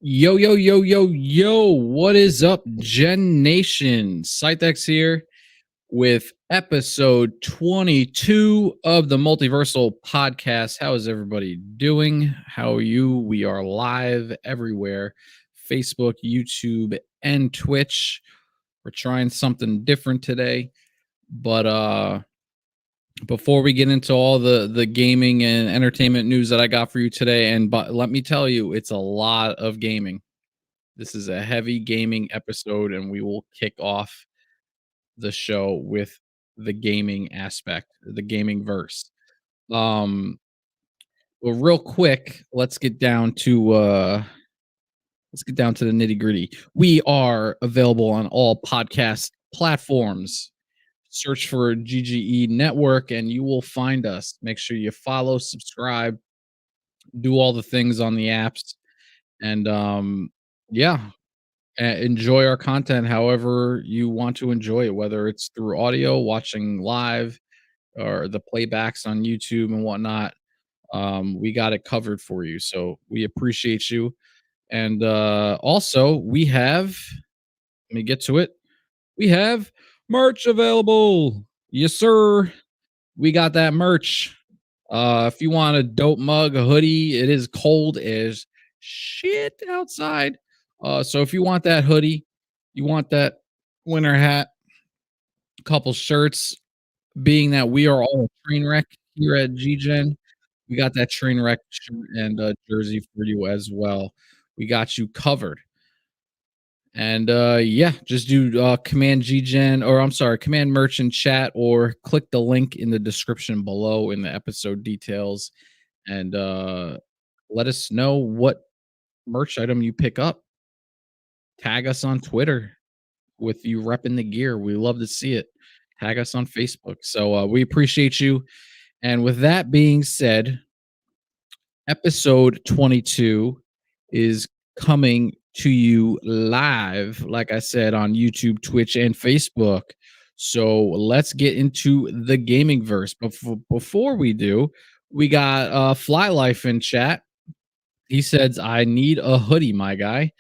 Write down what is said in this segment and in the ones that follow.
Yo, yo, yo, yo, yo. What is up, Gen Nation? ScytheX here with episode 22 of the Multiversal Podcast. How is everybody doing? How are you? We are live everywhere: Facebook, YouTube, and Twitch. We're trying something different today. But before we get into all the gaming and entertainment news that I got for you today, but let me tell you, it's a lot of gaming. This is a heavy gaming episode, and we will kick off the show with the gaming aspect, the gaming verse. Well, real quick, let's get down to the nitty gritty. We are available on all podcast platforms. Search for GGE Network, and you will find us. Make sure you follow, subscribe, do all the things on the apps, and yeah, enjoy our content however you want to enjoy it, whether it's through audio, watching live, or the playbacks on YouTube and whatnot. We got it covered for you, so we appreciate you. And also, we have, let me get to it, we have merch available. Yes, sir. We got that merch. If you want a dope mug, a hoodie, it is cold as shit outside. So if you want that hoodie, you want that winter hat, a couple shirts, being that we are all a train wreck here at GGen, we got that train wreck shirt and jersey for you as well. We got you covered. And yeah, just do command GGen, or I'm sorry, command merch in chat, or click the link in the description below in the episode details, and let us know what merch item you pick up. Tag us on Twitter with you repping the gear. We love to see it. Tag us on Facebook. So we appreciate you. And with that being said, episode 22 is coming to you live, like I said, on YouTube, Twitch, and Facebook. So let's get into the gaming verse. But before we do, we got Fly Life in chat. He says, I need a hoodie, my guy.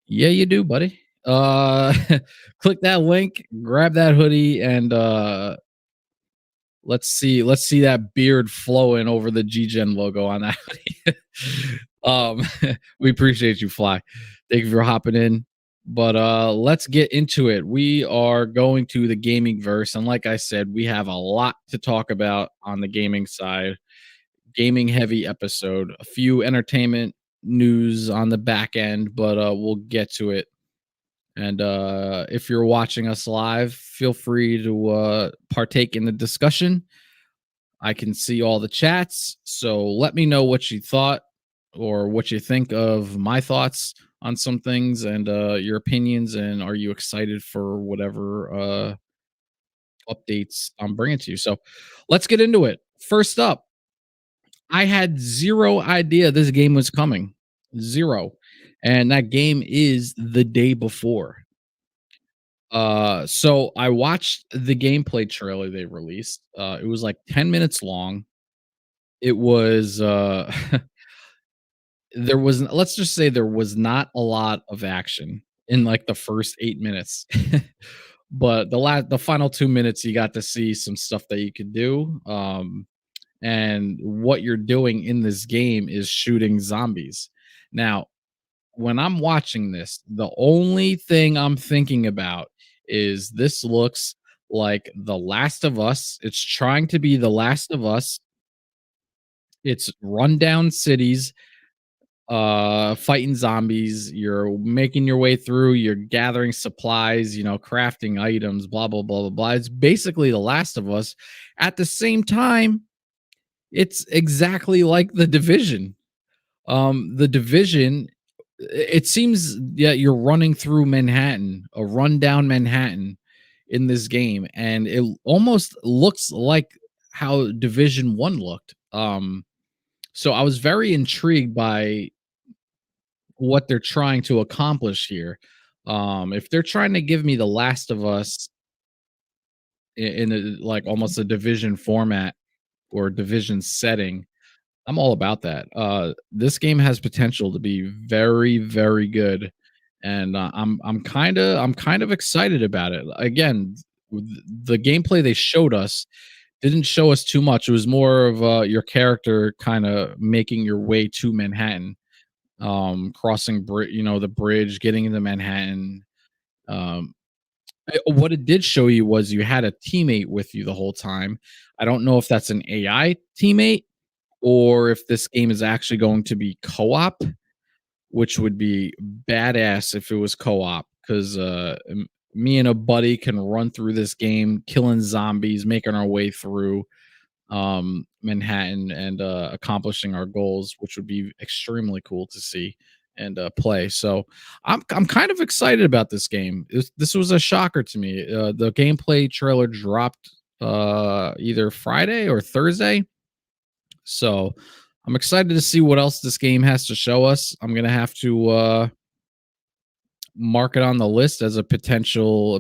Yeah, you do, buddy. Click that link, grab that hoodie, and let's see that beard flowing over the GGen logo on that hoodie. We appreciate you, Fly. Thank you for hopping in. But let's get into it. We are going to the gaming verse, and like I said, we have a lot to talk about on the gaming side. Gaming heavy episode, a few entertainment news on the back end, but we'll get to it. And if you're watching us live, feel free to partake in the discussion. I can see all the chats, so let me know what you thought or what you think of my thoughts on some things, and your opinions, and are you excited for whatever updates I'm bringing to you. So let's get into it. First up, I had zero idea this game was coming. Zero. And that game is The Day Before. So I watched the gameplay trailer they released. It was like 10 minutes long. It was there was, let's just say, there was not a lot of action in like the first 8 minutes. But the final 2 minutes you got to see some stuff that you could do. And what you're doing in this game is shooting zombies. Now, when I'm watching this, the only thing I'm thinking about is this looks like The Last of Us. It's trying to be The Last of Us. It's rundown cities, fighting zombies. You're making your way through, you're gathering supplies, crafting items, blah, blah, blah, blah, blah. It's basically The Last of Us. At the same time, it's exactly like The Division. The Division, it seems you're running through Manhattan, a rundown Manhattan in this game, and it almost looks like how Division 1 looked. So I was very intrigued by what they're trying to accomplish here. If they're trying to give me The Last of Us in like almost a Division format or Division setting, I'm all about that. This game has potential to be very, very good, and I'm kind of excited about it. Again, the gameplay they showed us didn't show us too much. It was more of your character kind of making your way to Manhattan, crossing the bridge, getting into Manhattan. Um, what it did show you was you had a teammate with you the whole time. I don't know if that's an AI teammate or if this game is actually going to be co-op, which would be badass if it was co-op. Because me and a buddy can run through this game, killing zombies, making our way through Manhattan, and accomplishing our goals, which would be extremely cool to see and play. So I'm kind of excited about this game. This was a shocker to me. The gameplay trailer dropped either Friday or Thursday, so I'm excited to see what else this game has to show us. I'm gonna have to mark it on the list as a potential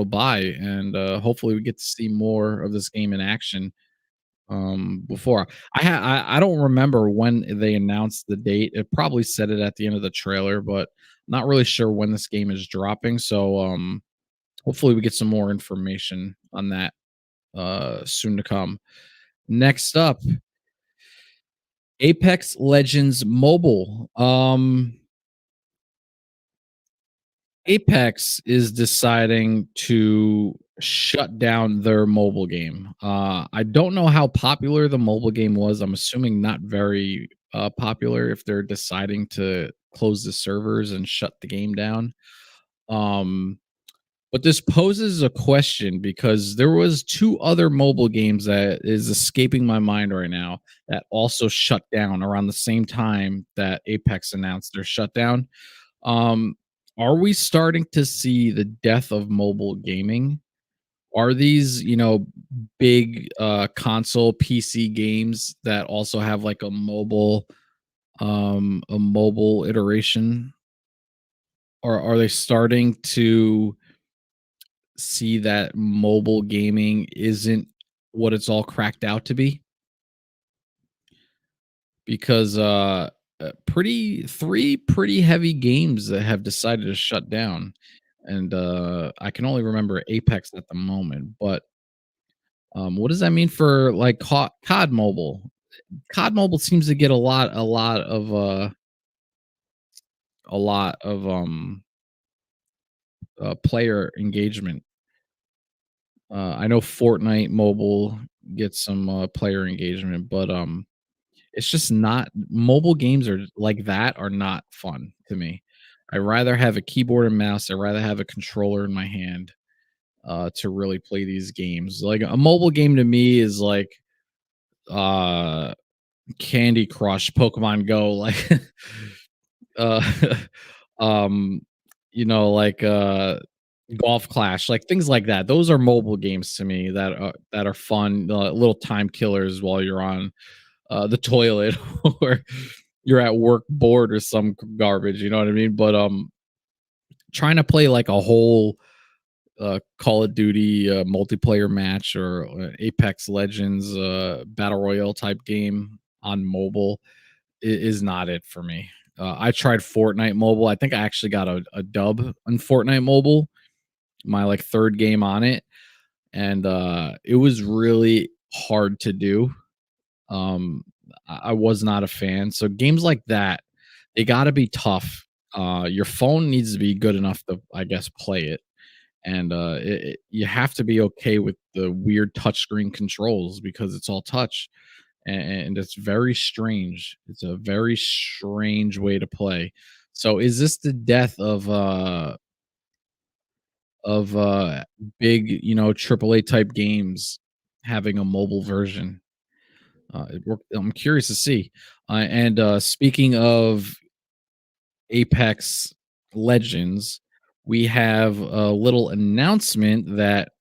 buy, and hopefully we get to see more of this game in action. Before I don't remember when they announced the date. It probably said it at the end of the trailer, but not really sure when this game is dropping. So hopefully we get some more information on that soon to come. Next up, Apex Legends Mobile. Apex is deciding to shut down their mobile game. I don't know how popular the mobile game was. I'm assuming not very popular if they're deciding to close the servers and shut the game down. Um, but this poses a question because there was two other mobile games that is escaping my mind right now that also shut down around the same time that Apex announced their shutdown. um, are we starting to see the death of mobile gaming? Are these, big console PC games that also have like a mobile iteration? Or are they starting to see that mobile gaming isn't what it's all cracked out to be? Because pretty three pretty heavy games that have decided to shut down, and I can only remember Apex at the moment. But what does that mean for like COD Mobile? COD Mobile seems to get a lot of player engagement. I know Fortnite Mobile gets some player engagement, but it's just not, mobile games are like that are not fun to me. I rather have a keyboard and mouse. I rather have a controller in my hand to really play these games. Like a mobile game to me is like uh Candy Crush, Pokemon Go, like uh um like Golf Clash, like things like that. Those are mobile games to me that are fun, little time killers while you're on the toilet or you're at work bored or some garbage, you know what I mean? But trying to play like a whole Call of Duty multiplayer match or Apex Legends battle royale type game on mobile is not it for me. I tried Fortnite Mobile. I think I actually got a dub on Fortnite Mobile, my like third game on it, and it was really hard to do. I was not a fan. So games like that, they got to be tough. Your phone needs to be good enough to, I guess, play it, and you have to be okay with the weird touchscreen controls because it's all touch, and it's very strange. It's a very strange way to play. So, is this the death of big, AAA type games having a mobile version? I'm curious to see. And speaking of Apex Legends, we have a little announcement that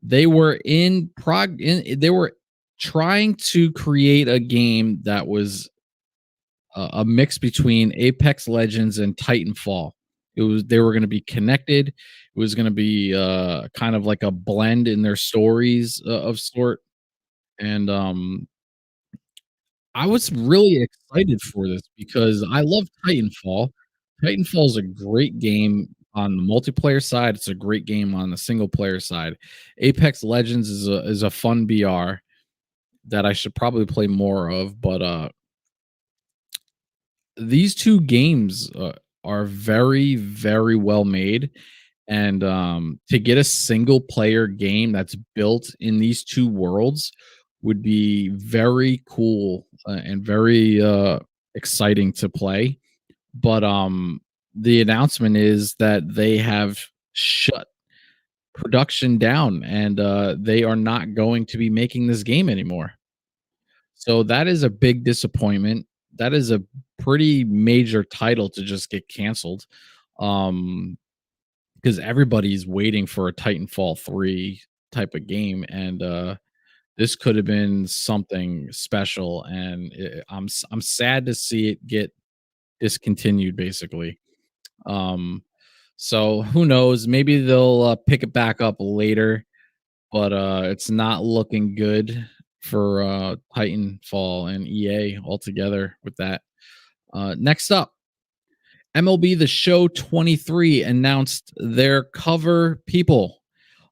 they were trying to create a game that was a mix between Apex Legends and Titanfall. They were going to be connected. It was going to be kind of like a blend in their stories of sort, and I was really excited for this because I love Titanfall. Titanfall is a great game on the multiplayer side. It's a great game on the single player side. Apex Legends is a fun BR that I should probably play more of, but these 2 games, are very, very well made, and, to get a single player game that's built in these 2 worlds would be very cool, and very, exciting to play, but, the announcement is that they have shut production down, and, they are not going to be making this game anymore. So that is a big disappointment. That is a pretty major title to just get canceled. Um, because everybody's waiting for a Titanfall 3 type of game, and this could have been something special, and I'm sad to see it get discontinued basically. Um, so who knows? Maybe they'll pick it back up later, but it's not looking good for Titanfall and EA altogether with that. Next up, MLB The Show 23 announced their cover people.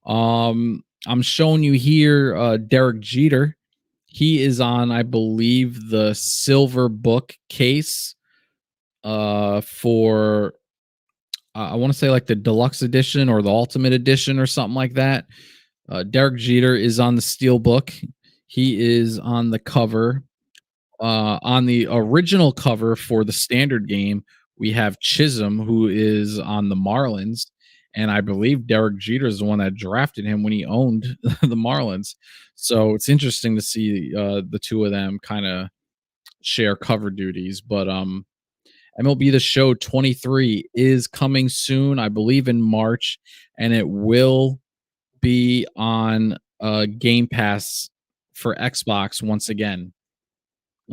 I'm showing you here Derek Jeter. He is on, I believe, the silver book case for I want to say like the deluxe edition or the ultimate edition or something like that. Derek Jeter is on the steel book. He is on the cover. On the original cover for the standard game, we have Chisholm, who is on the Marlins, and I believe Derek Jeter is the one that drafted him when he owned the Marlins. So it's interesting to see the two of them kind of share cover duties. But MLB The Show 23 is coming soon, I believe in March, and it will be on Game Pass for Xbox once again.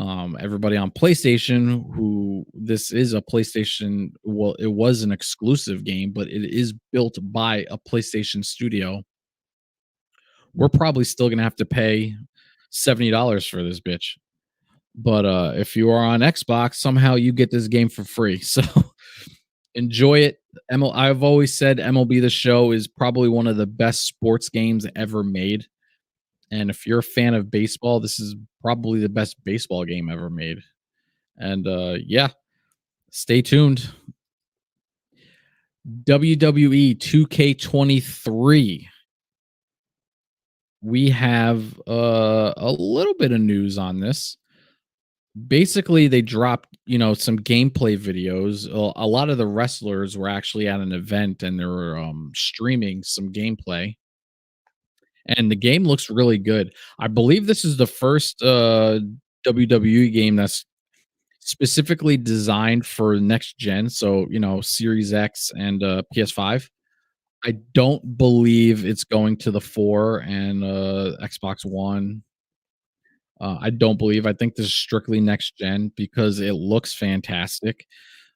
Everybody on PlayStation, who this is a PlayStation, well, it was an exclusive game, but it is built by a PlayStation studio. We're probably still gonna have to pay $70 for this bitch. But if you are on Xbox, somehow you get this game for free. So enjoy it. I've always said MLB The Show is probably one of the best sports games ever made. And if you're a fan of baseball, this is probably the best baseball game ever made. And yeah, stay tuned. WWE 2K23. We have a little bit of news on this. Basically, they dropped, some gameplay videos. A lot of the wrestlers were actually at an event and they were streaming some gameplay. And the game looks really good. I believe this is the first WWE game that's specifically designed for next gen, so Series X and PS5. I don't believe it's going to the 4 and Xbox One. I don't believe. I think this is strictly next gen because it looks fantastic.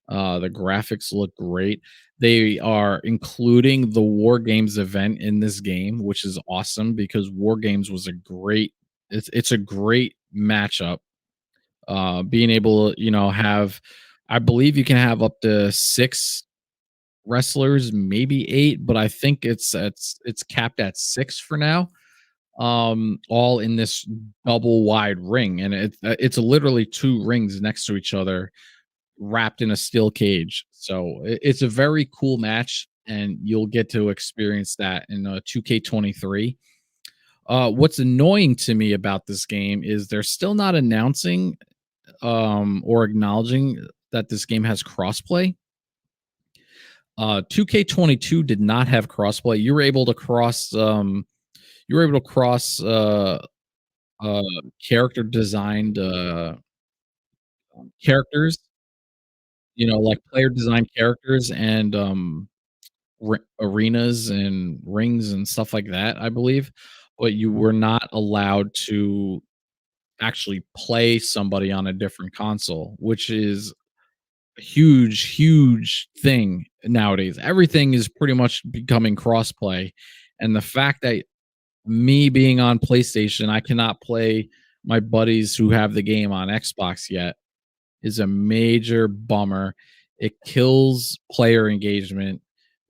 The graphics look great. They are including the War Games event in this game, which is awesome because War Games was a great. It's a great matchup. Being able to have, I believe you can have up to 6 wrestlers, maybe 8, but I think it's capped at 6 for now. All in this double wide ring, and it's literally 2 rings next to each other wrapped in a steel cage. So it's a very cool match, and you'll get to experience that in 2K23. What's annoying to me about this game is they're still not announcing or acknowledging that this game has crossplay. 2K22 did not have crossplay. You were able to cross character designed characters, like player designed characters and arenas and rings and stuff like that, I believe. But you were not allowed to actually play somebody on a different console, which is a huge, huge thing nowadays. Everything is pretty much becoming crossplay. And the fact that me being on PlayStation, I cannot play my buddies who have the game on Xbox yet is a major bummer. It kills player engagement,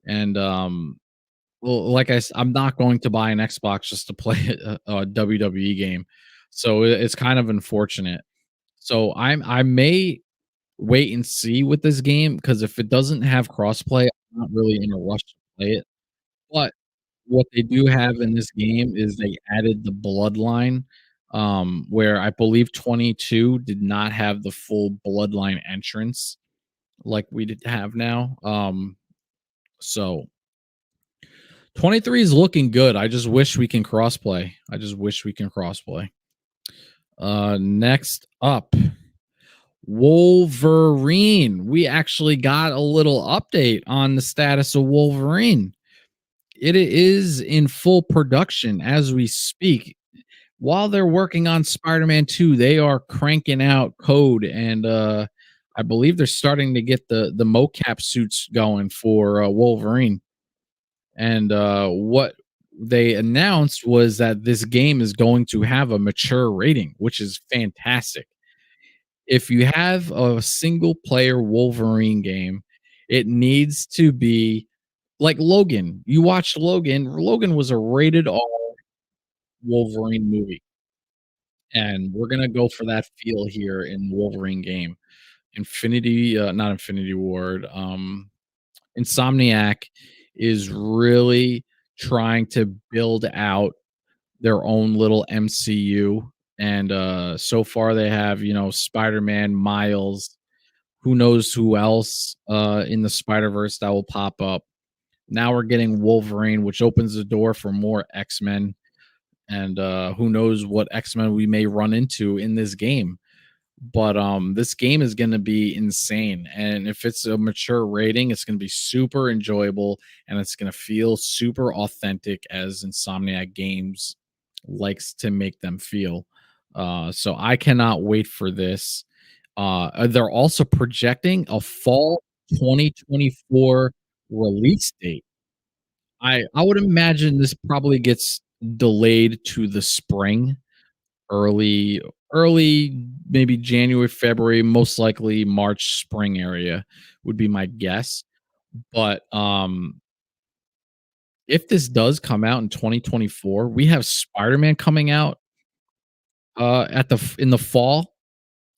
and well, like I'm not going to buy an Xbox just to play a WWE game, so it's kind of unfortunate. So I may wait and see with this game because if it doesn't have crossplay, I'm not really in a rush to play it. But what they do have in this game is they added the bloodline, where I believe 22 did not have the full bloodline entrance like we did have now. So 23 is looking good. I just wish we can crossplay. I just wish we can crossplay. Next up, Wolverine. We actually got a little update on the status of Wolverine. It is in full production as we speak. While they're working on Spider-Man 2, they are cranking out code, and I believe they're starting to get the mocap suits going for Wolverine. And what they announced was that this game is going to have a mature rating, which is fantastic. If you have a single player Wolverine game, it needs to be like Logan. You watched Logan. Logan was a rated R Wolverine movie. And we're gonna go for that feel here in the Wolverine game. Not Infinity Ward, Insomniac is really trying to build out their own little MCU, and, so far they have, Spider-Man, Miles, who knows who else, in the Spider-Verse that will pop up. Now we're getting Wolverine, which opens the door for more X-Men, and, who knows what X-Men we may run into in this game. But this game is going to be insane, and if it's a mature rating, it's going to be super enjoyable, and it's going to feel super authentic as Insomniac Games likes to make them feel. So I cannot wait for this. They're also projecting a fall 2024 release date. I would imagine this probably gets delayed to the spring, early maybe January, February, most likely March, spring area would be my guess. But if this does come out in 2024, we have Spider-Man coming out in the fall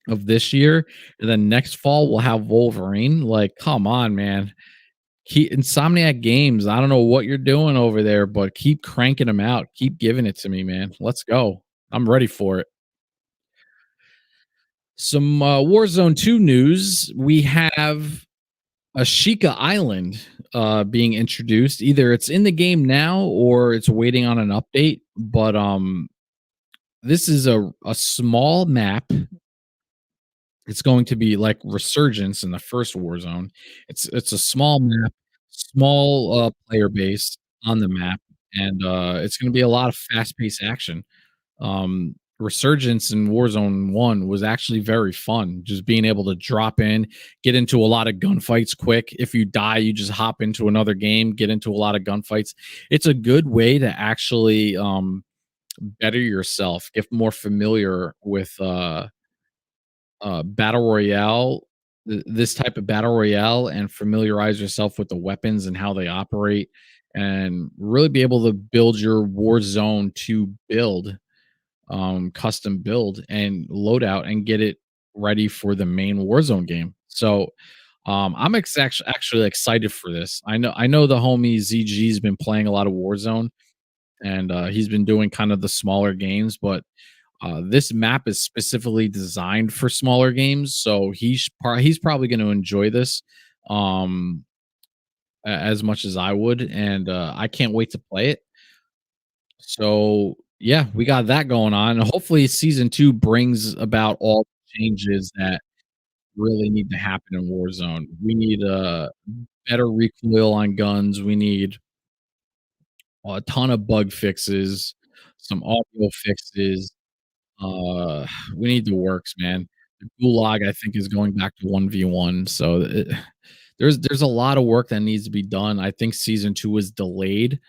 of this year, and then next fall we'll have Wolverine. Like, come on, man. Keep Insomniac Games. I don't know what you're doing over there, but keep cranking them out. Keep giving it to me, man. Let's go. I'm ready for it. Some Warzone 2 news. We have Ashika Island being introduced. Either it's in the game now or it's waiting on an update. But this is a small map. It's going to be like Resurgence in the first Warzone. It's a small map, small player base on the map, and it's going to be a lot of fast paced action. Resurgence in Warzone 1 was actually very fun. Just being able to drop in, get into a lot of gunfights quick. If you die, you just hop into another game, get into a lot of gunfights. It's a good way to actually better yourself, get more familiar with battle royale, this type of battle royale, and familiarize yourself with the weapons and how they operate, and really be able to build your Warzone to build custom build and loadout and get it ready for the main Warzone game. So I'm actually excited for this. I know the homie ZG's been playing a lot of Warzone, and he's been doing kind of the smaller games, but this map is specifically designed for smaller games, so he's probably going to enjoy this um as much as I would, and I can't wait to play it. So yeah, we got that going on. Hopefully, season 2 brings about all the changes that really need to happen in Warzone. We need a better recoil on guns. We need a ton of bug fixes, some audio fixes. Uh, we need the works, man. The Gulag, I think, is going back to 1v1. So there's a lot of work that needs to be done. I think season 2 was delayed.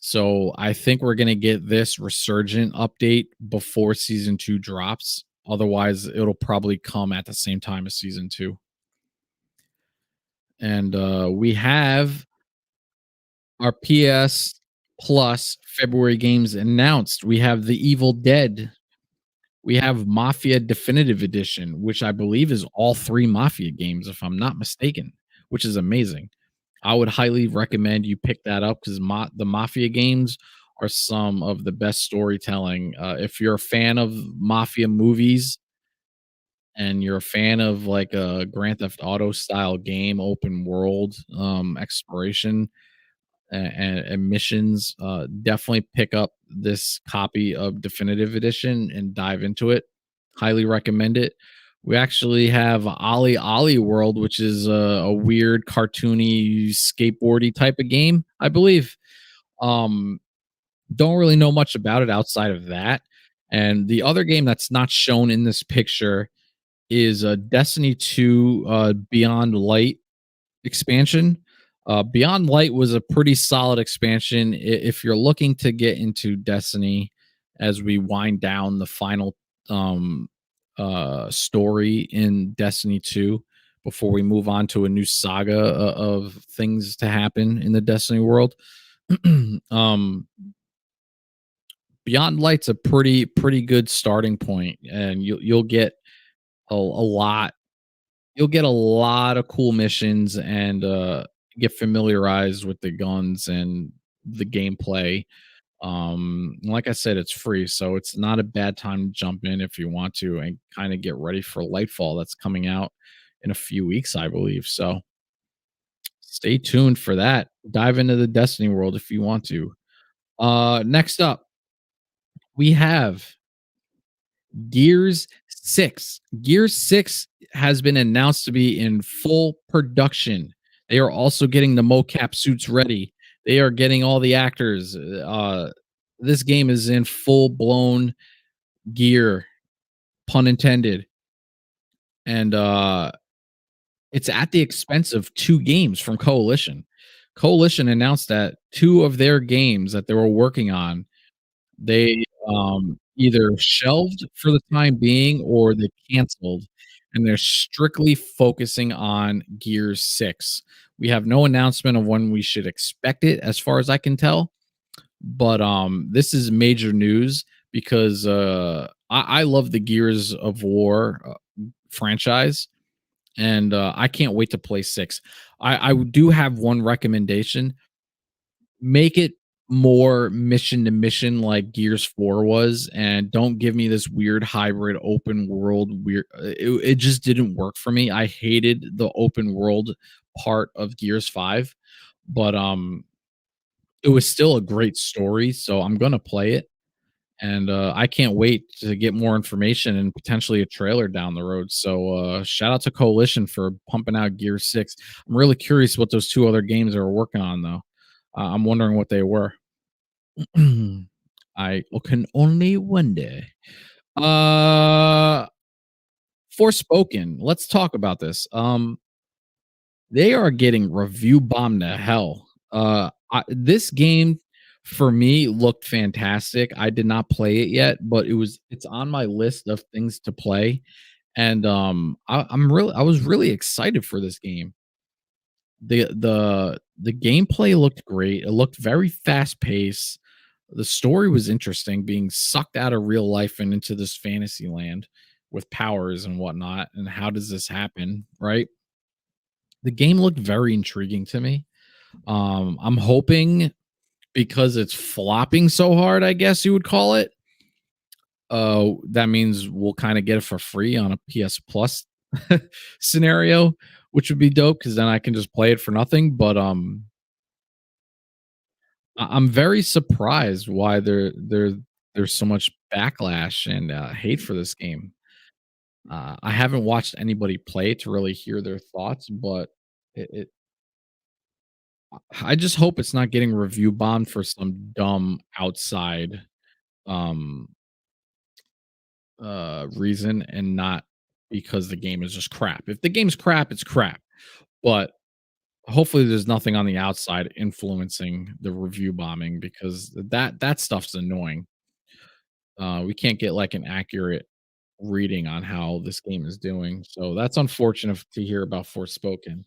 So I think we're gonna get this resurgent update before season 2 drops. Otherwise, it'll probably come at the same time as season 2. And we have our PS Plus February games announced. We have The Evil Dead. We have Mafia Definitive Edition, which I believe is all 3 Mafia games, if I'm not mistaken, which is amazing. I would highly recommend you pick that up because the Mafia games are some of the best storytelling. If you're a fan of Mafia movies and you're a fan of like a Grand Theft Auto style game, open world exploration, and missions, definitely pick up this copy of Definitive Edition and dive into it. Highly recommend it. We actually have Ollie Ollie World, which is a weird cartoony skateboardy type of game, I believe. Um, don't really know much about it outside of that. And the other game that's not shown in this picture is Destiny 2 Beyond Light expansion. Beyond Light was a pretty solid expansion. If you're looking to get into Destiny as we wind down the final um, story in Destiny 2 before we move on to a new saga of things to happen in the Destiny world. um, Beyond Light's a pretty good starting point, and you'll get a lot you'll get a lot of cool missions and get familiarized with the guns and the gameplay. Like I said, it's free, so it's not a bad time to jump in if you want to and kind of get ready for Lightfall that's coming out in a few weeks, I believe. So stay tuned for that. Dive into the Destiny world if you want to. Next up, we have Gears 6. Gears 6 has been announced to be in full production. They are also getting the mocap suits ready. They are getting all the actors. This game is in full blown gear, pun intended. And it's at the expense of 2 games from Coalition. Coalition announced that 2 of their games that they were working on, they either shelved for the time being or they canceled, and they're strictly focusing on Gears 6. We have no announcement of when we should expect it, as far as I can tell. But this is major news because I love the Gears of War franchise, and I can't wait to play 6. I do have one recommendation: make it more mission to mission like Gears 4 was, and don't give me this weird hybrid open world weird. It just didn't work for me. I hated the open world part of Gears 5, but it was still a great story, so I'm gonna play it. And I can't wait to get more information and potentially a trailer down the road. So shout out to Coalition for pumping out Gear 6. I'm really curious what those 2 other games they were working on, though. I'm wondering what they were. I can only wonder. Uh, Forspoken. Let's talk about this. They are getting review bombed to hell. This game for me looked fantastic. I did not play it yet, but it's on my list of things to play. And I was really excited for this game. The gameplay looked great. It looked very fast paced. The story was interesting, being sucked out of real life and into this fantasy land with powers and whatnot. And how does this happen? Right. The game looked very intriguing to me. I'm hoping because it's flopping so hard, I guess you would call it. That means we'll kind of get it for free on a PS Plus scenario, which would be dope because then I can just play it for nothing. But I'm very surprised why there's so much backlash and hate for this game. I haven't watched anybody play it to really hear their thoughts, but it I just hope it's not getting review bombed for some dumb outside um reason and not because the game is just crap. If the game's crap, it's crap. But Hopefully, there's nothing on the outside influencing the review bombing because that stuff's annoying. We can't get like an accurate reading on how this game is doing, so that's unfortunate to hear about Forspoken.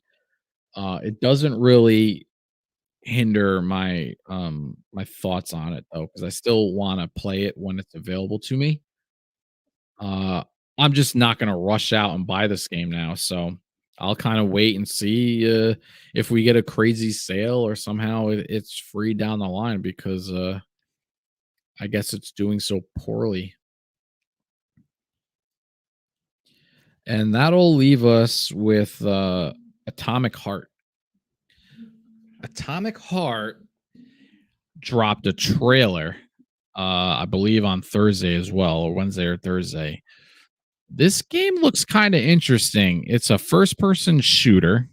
It doesn't really hinder my thoughts on it though, because I still want to play it when it's available to me. Uh, I'm just not gonna rush out and buy this game now, so I'll kind of wait and see if we get a crazy sale or somehow it's free down the line because I guess it's doing so poorly. And that'll leave us with Atomic Heart. Atomic Heart dropped a trailer, I believe on Thursday as well, or Wednesday or Thursday. This game looks kind of interesting. It's a first person shooter,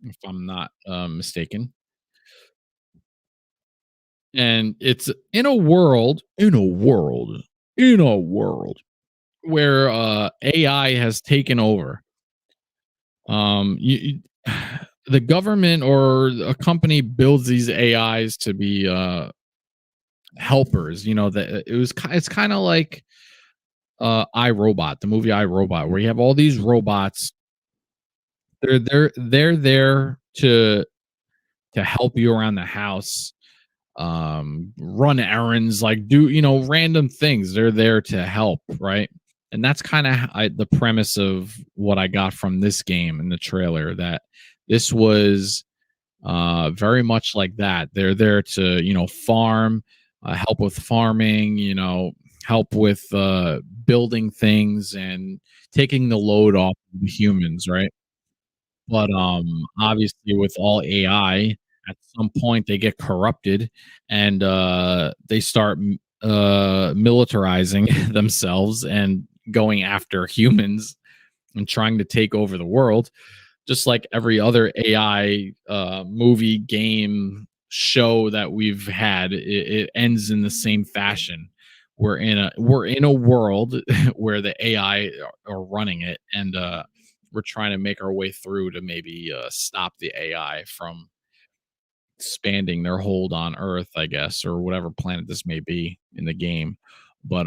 if I'm not mistaken. And it's in a world where AI has taken over. The government or a company builds these AIs to be helpers. You know that it's kind of like iRobot, the movie iRobot, where you have all these robots. They're there to help you around the house, run errands, like do random things. They're there to help, right? And that's kind of the premise of what I got from this game in the trailer. That this was very much like that. They're there to farm, help with farming, help with building things and taking the load off of the humans, right? But, obviously, with all AI, at some point, they get corrupted and, they start militarizing themselves and going after humans and trying to take over the world, just like every other AI, movie, game, show that we've had. It ends in the same fashion. We're in a world where the AI are running it, and, we're trying to make our way through to maybe stop the AI from expanding their hold on Earth, I guess, or whatever planet this may be in the game. But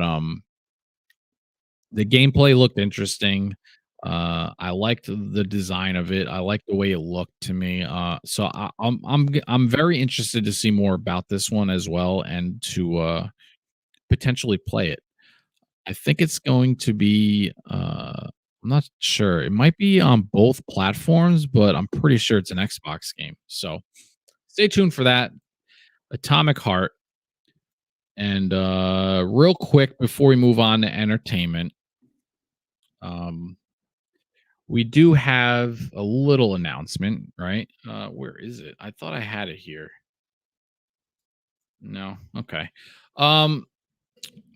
the gameplay looked interesting. I liked the design of it. I liked the way it looked to me. So I'm very interested to see more about this one as well, and to potentially play it. I think it's going to be I'm not sure. It might be on both platforms, but I'm pretty sure it's an Xbox game. So stay tuned for that. Atomic Heart. And real quick before we move on to entertainment, um we do have a little announcement, right? Where is it? I thought I had it here. No. Okay. Um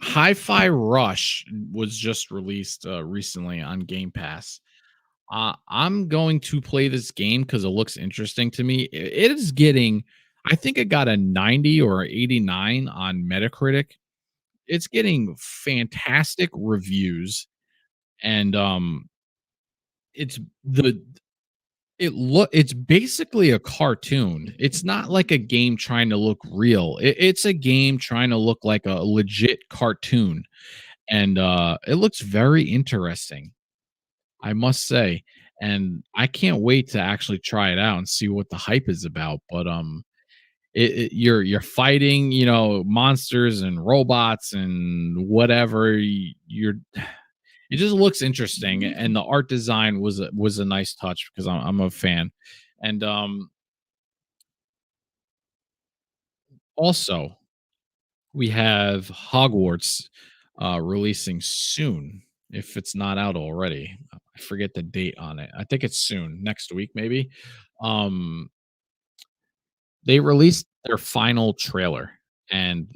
Hi-Fi Rush was just released recently on Game Pass. I'm going to play this game because it looks interesting to me. It is getting, I think it got a 90 or 89 on Metacritic. It's getting fantastic reviews, and it's the it's basically a cartoon. It's not like a game trying to look real. It's a game trying to look like a legit cartoon, and it looks very interesting, I must say, and I can't wait to actually try it out and see what the hype is about. But you're fighting, monsters and robots and whatever. You're it just looks interesting, and the art design was a nice touch because I'm a fan. And also we have Hogwarts releasing soon. If it's not out already, I forget the date on it. I think it's soon, next week maybe. Um, they released their final trailer, and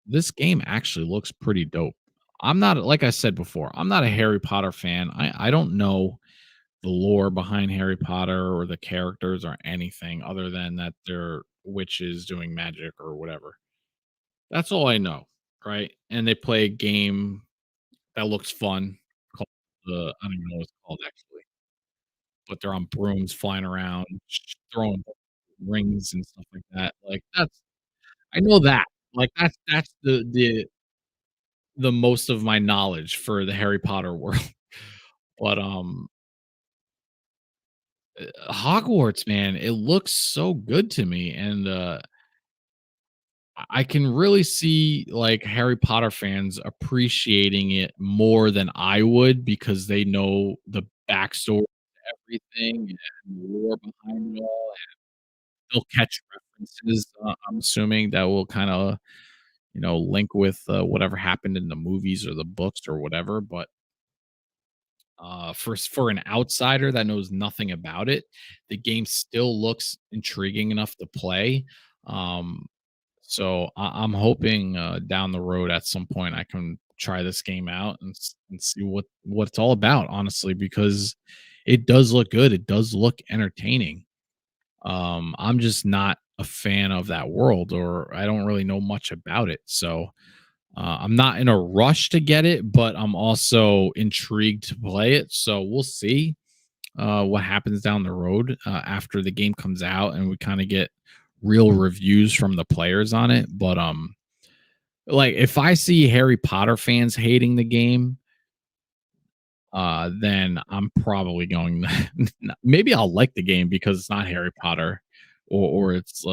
this game actually looks pretty dope. I'm not, like I said before, I'm not a Harry Potter fan. I don't know the lore behind Harry Potter or the characters or anything other than that they're witches doing magic or whatever. That's all I know, right? And they play a game that looks fun called I don't even know what it's called actually. but they're on brooms flying around, throwing rings and stuff like that. Like, that's I know that. Like, that's the most of my knowledge for the Harry Potter world. But, Hogwarts, man, it looks so good to me, and, I can really see, like, Harry Potter fans appreciating it more than I would because they know the backstory to everything and the lore behind it all. They'll catch references, I'm assuming that will kinda, link with, whatever happened in the movies or the books or whatever, but, for an outsider that knows nothing about it, the game still looks intriguing enough to play. Um, so I'm hoping, down the road at some point I can try this game out and see what it's all about, honestly, because it does look good. It does look entertaining. I'm just not a fan of that world, or I don't really know much about it. So I'm not in a rush to get it, but I'm also intrigued to play it. So we'll see what happens down the road after the game comes out and we kind of get real reviews from the players on it. But like if I see Harry Potter fans hating the game, then I'm probably going maybe I'll like the game because it's not Harry Potter or it's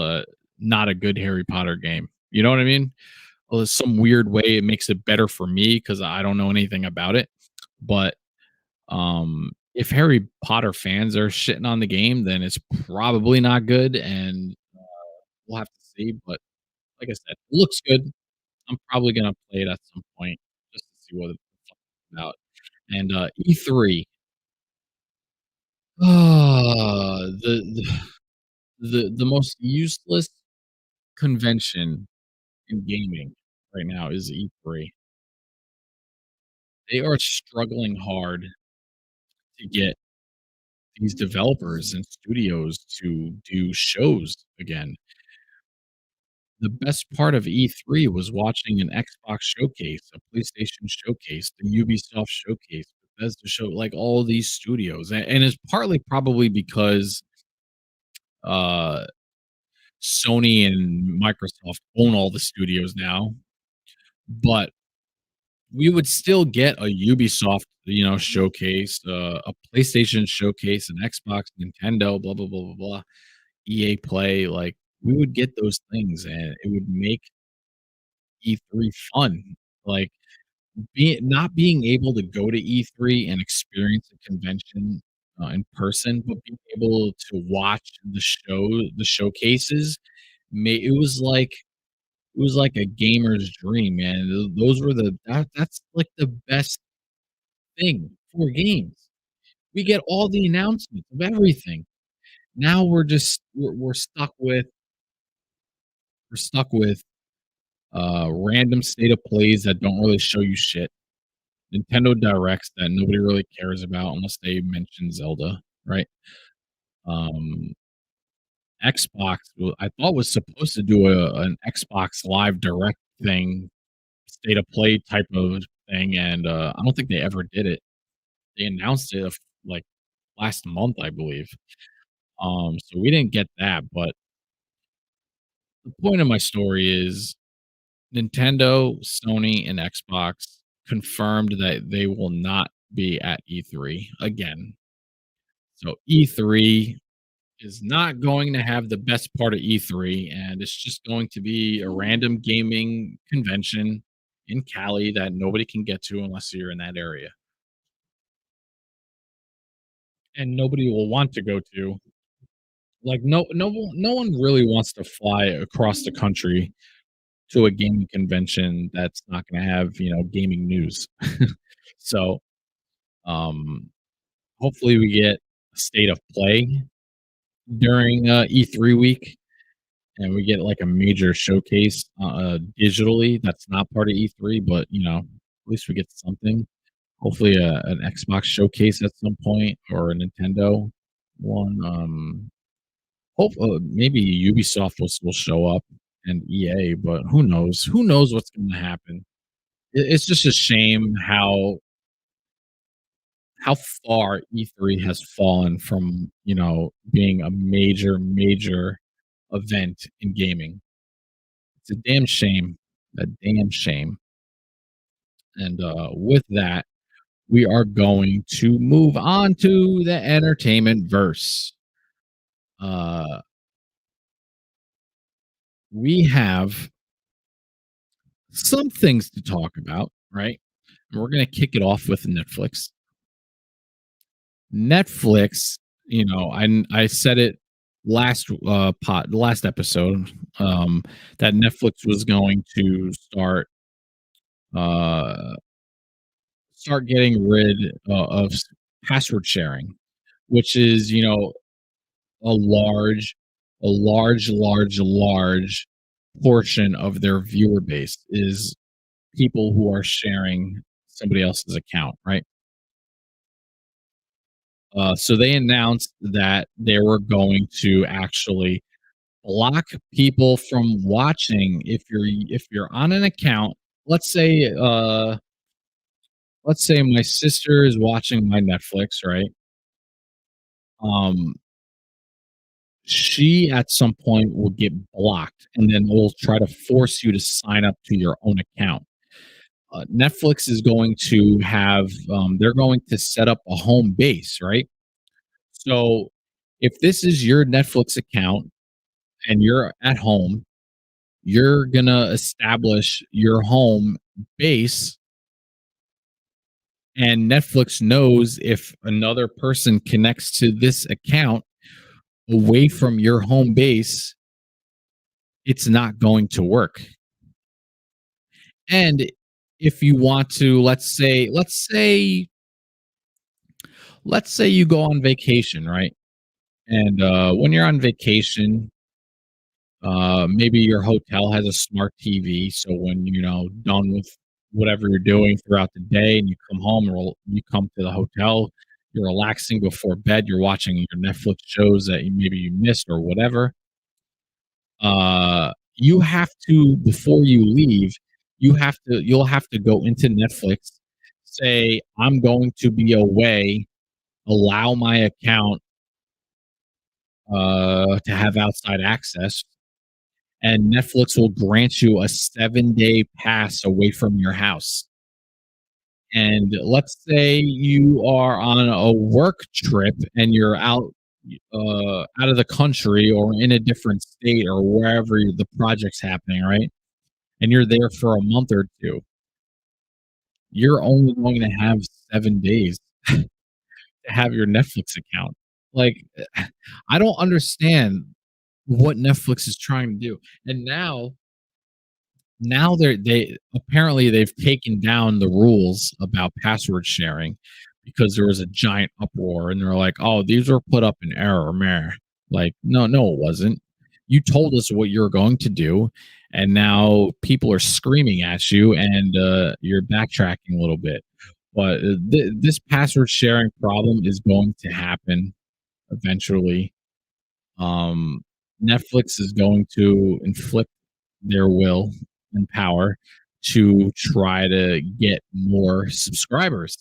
not a good Harry Potter game. You know what I mean? Well, there's some weird way it makes it better for me because I don't know anything about it. But if Harry Potter fans are shitting on the game, then it's probably not good, and we'll have to see. But like I said, it looks good. I'm probably gonna play it at some point just to see what it's about. And E3, the most useless convention in gaming right now is E3. They are struggling hard to get these developers and studios to do shows again. The best part of E3 was watching an Xbox showcase, a PlayStation showcase, the Ubisoft showcase, Bethesda show, like all these studios. And it's partly probably because uh Sony and Microsoft own all the studios now, but we would still get a Ubisoft, showcase, a PlayStation showcase, an Xbox, Nintendo, blah blah blah blah blah. EA Play, like, we would get those things, and it would make E3 fun. Like, not being able to go to E3 and experience a convention, in person, but being able to watch the showcases, it was like a gamer's dream, man. Those were that's, like, the best thing for games. We get all the announcements of everything. Now we're stuck with random state of plays that don't really show you shit. Nintendo Directs that nobody really cares about unless they mention Zelda, right? Um, Xbox, I thought was supposed to do an Xbox Live Direct thing, state of play type of thing, and I don't think they ever did it. They announced it like last month, I believe. So we didn't get that, but the point of my story is Nintendo, Sony, and Xbox confirmed that they will not be at E3 again. So E3 is not going to have the best part of E3, and it's just going to be a random gaming convention in Cali that nobody can get to unless you're in that area. And nobody will want to go to. Like no one really wants to fly across the country to a gaming convention that's not going to have, gaming news. So, um, hopefully we get a state of play during E3 week and we get like a major showcase digitally that's not part of E3, but at least we get something. Hopefully an Xbox showcase at some point or a Nintendo one. Hope maybe Ubisoft will show up and EA, but who knows? Who knows what's going to happen? It's just a shame how far E3 has fallen from, being a major event in gaming. It's a damn shame. A damn shame. And with that, we are going to move on to the entertainment verse. Uh, we have some things to talk about, right? And we're going to kick it off with Netflix. Netflix, I said it last episode, that Netflix was going to uh start getting rid of password sharing, which is, a large, large portion of their viewer base is people who are sharing somebody else's account, right? So they announced that they were going to actually block people from watching if you're on an account. Let's say my sister is watching my Netflix, right? Um, she at some point will get blocked, and then we'll try to force you to sign up to your own account. Netflix is going to have they're going to set up a home base, right? So if this is your Netflix account and you're at home, you're gonna establish your home base, and Netflix knows if another person connects to this account away from your home base, it's not going to work. And if you want to, let's say you go on vacation, right? And when you're on vacation, maybe your hotel has a smart TV, so when done with whatever you're doing throughout the day, and you come home or you come to the hotel, you're relaxing before bed, you're watching your Netflix shows that maybe you missed or whatever. You have to, before you leave, you'll have to go into Netflix, say, I'm going to be away, allow my account to have outside access, and Netflix will grant you a 7-day pass away from your house. And let's say you are on a work trip and you're out of the country or in a different state or wherever the project's happening, right? And you're there for a month or two. You're only going to have 7 days to have your Netflix account. Like, I don't understand what Netflix is trying to do. And now they apparently they've taken down the rules about password sharing because there was a giant uproar, and they're like, oh, these were put up in error, meh. Like, no, it wasn't. You told us what you're going to do, and now people are screaming at you, and you're backtracking a little bit. But this password sharing problem is going to happen eventually. um Netflix is going to inflict their will and power to try to get more subscribers.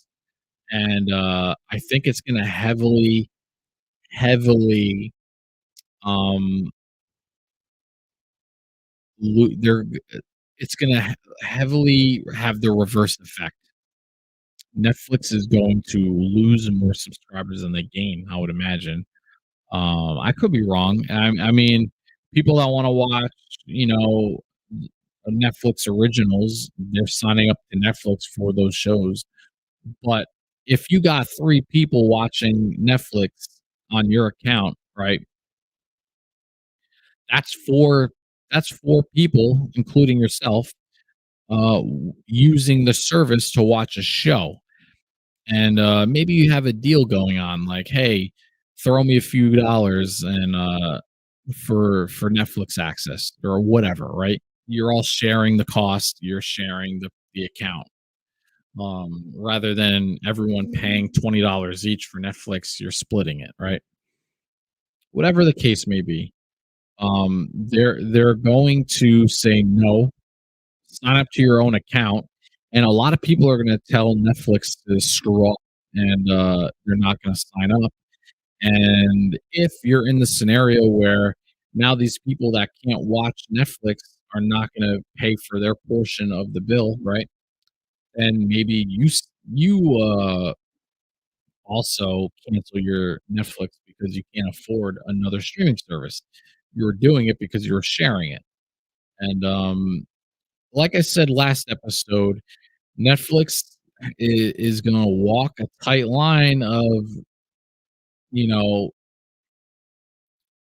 And I think it's going to heavily, um, they're it's going to heavily have the reverse effect. Netflix is going to lose more subscribers than they gain, I would imagine. I could be wrong. I mean, people that want to watch, you know, Netflix originals, they're signing up to Netflix for those shows. But if you got three people watching Netflix on your account, right? That's four. That's four people, including yourself, using the service to watch a show. And maybe you have a deal going on, like, hey, throw me a few dollars and for Netflix access or whatever, right? You're all sharing the cost. You're sharing the account. Rather than everyone paying $20 each for Netflix, you're splitting it, right? Whatever the case may be, they're going to say no. Sign up to your own account, and a lot of people are going to tell Netflix to screw off. and they're not going to sign up. And if you're in the scenario where now these people that can't watch Netflix are not going to pay for their portion of the bill, right? And maybe you also cancel your Netflix because you can't afford another streaming service. You're doing it because you're sharing it. And like I said last episode, Netflix is going to walk a tight line of, you know,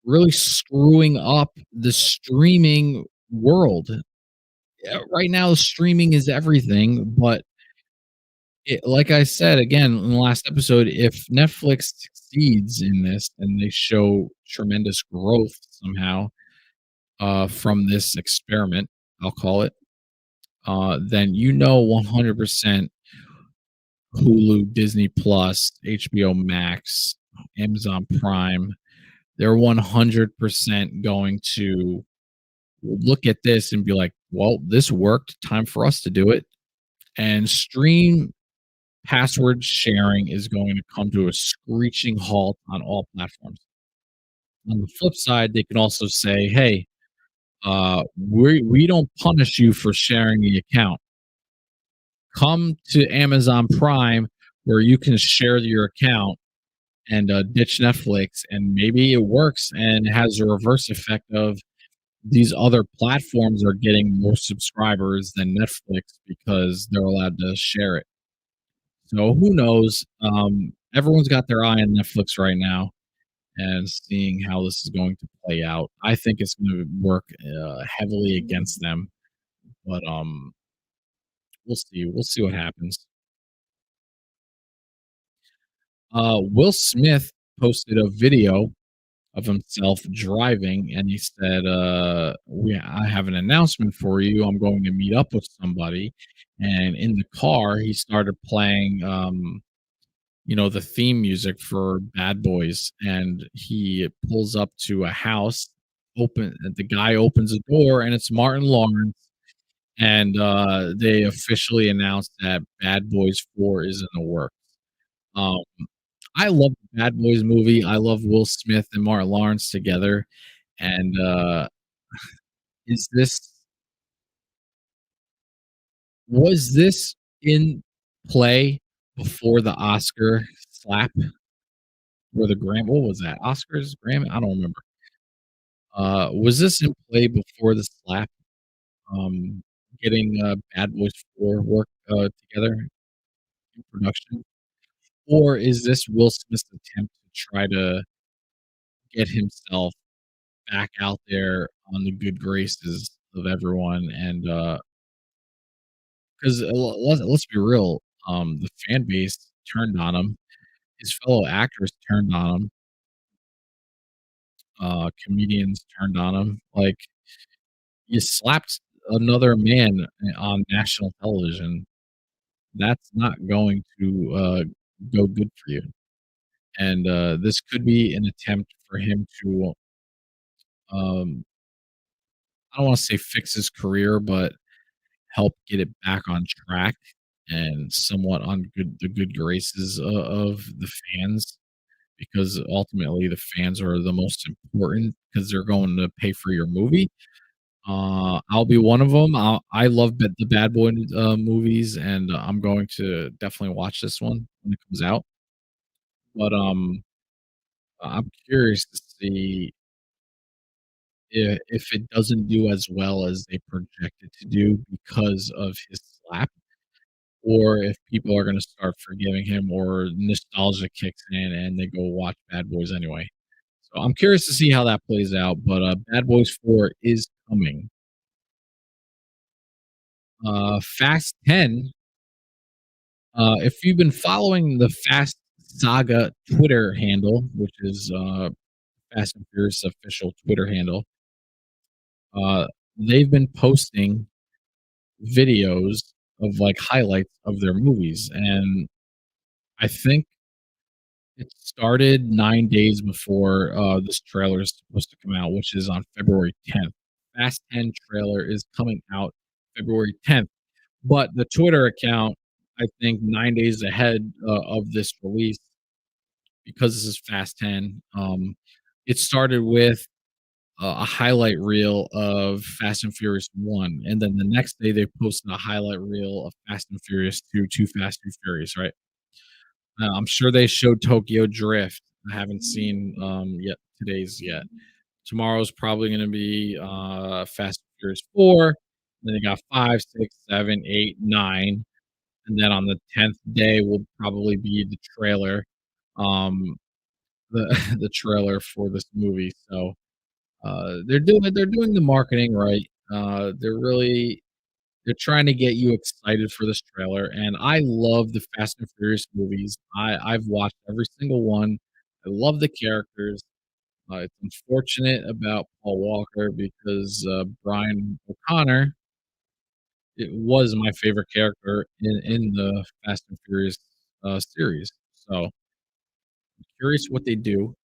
really screwing up the streaming world. Right now, streaming is everything, but like I said again in the last episode, if Netflix succeeds in this and they show tremendous growth somehow from this experiment, I'll call it, then 100% Hulu, Disney Plus, HBO Max, Amazon Prime, they're 100% going to look at this and be like, well, this worked. Time for us to do it. And stream password sharing is going to come to a screeching halt on all platforms. On the flip side, they can also say, hey, we don't punish you for sharing the account. Come to Amazon Prime where you can share your account and ditch Netflix. And maybe it works and has a reverse effect of these other platforms are getting more subscribers than Netflix because they're allowed to share it. So who knows? Everyone's got their eye on Netflix right now and seeing how this is going to play out. I think it's going to work heavily against them, but we'll see. We'll see what happens. Will Smith posted a video of himself driving, and he said, I have an announcement for you. I'm going to meet up with somebody. And in the car, he started playing, the theme music for Bad Boys. And he pulls up to a house. The guy opens a door, and it's Martin Lawrence. And they officially announced that Bad Boys 4 is in the works. Um, I love the Bad Boys movie. I love Will Smith and Martin Lawrence together. And is this was this in play before the Oscar slap or the Gram? What was that? Oscars, Grammy? I don't remember. Was this in play before the slap? Getting Bad Boys 4 work together in production, or is this Will Smith's attempt to try to get himself back out there on the good graces of everyone? And because let's be real, the fan base turned on him. His fellow actors turned on him. Comedians turned on him. Like, you slapped another man on national television. That's not going to go good for you. And this could be an attempt for him to, um, I don't want to say fix his career, but help get it back on track and somewhat on the good graces of the fans, because ultimately the fans are the most important because they're going to pay for your movie. I'll be one of them. I love the Bad Boy movies, and I'm going to definitely watch this one when it comes out. But I'm curious to see if it doesn't do as well as they projected to do because of his slap, or if people are going to start forgiving him, or nostalgia kicks in and they go watch Bad Boys anyway. So I'm curious to see how that plays out. But Bad Boys 4 is coming. Fast 10. If you've been following the Fast Saga Twitter handle, which is Fast and Furious official Twitter handle, uh, they've been posting videos of like highlights of their movies, and I think it started 9 days before this trailer is supposed to come out, which is on February 10th. Fast 10 trailer is coming out February 10th, but the Twitter account I think 9 days ahead, of this release because this is Fast 10. It started with a highlight reel of Fast and Furious 1, and then the next day they posted a highlight reel of Fast and Furious 2, Too Fast, Too Furious, right? I'm sure they showed Tokyo Drift. I haven't seen, yet today's yet. Tomorrow's probably gonna be, Fast and Furious 4, then you got 5, 6, 7, 8, 9, and then on the 10th day will probably be the trailer, um, the the trailer for this movie, so they're doing the marketing right. They're trying to get you excited for this trailer, and I love the Fast and Furious movies. I've watched every single one. I love the characters. It's unfortunate about Paul Walker because Brian O'Connor, it was my favorite character in the Fast and Furious series. So I'm curious what they do.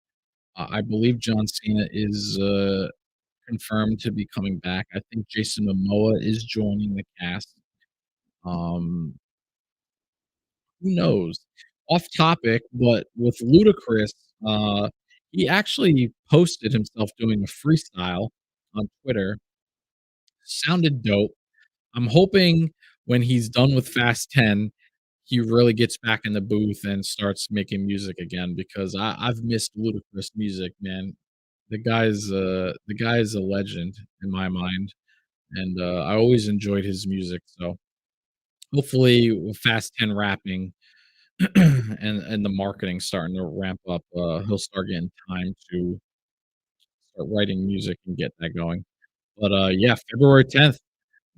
I believe John Cena is confirmed to be coming back. I think Jason Momoa is joining the cast. Um, who knows? Off topic, but with Ludacris, uh, he actually posted himself doing a freestyle on Twitter. Sounded dope. I'm hoping when he's done with Fast 10, he really gets back in the booth and starts making music again because I've missed Ludacris music, man. The guy is a legend in my mind, and I always enjoyed his music. So hopefully, with Fast 10 rapping and the marketing starting to ramp up, he'll start getting time to start writing music and get that going. But yeah, February 10th,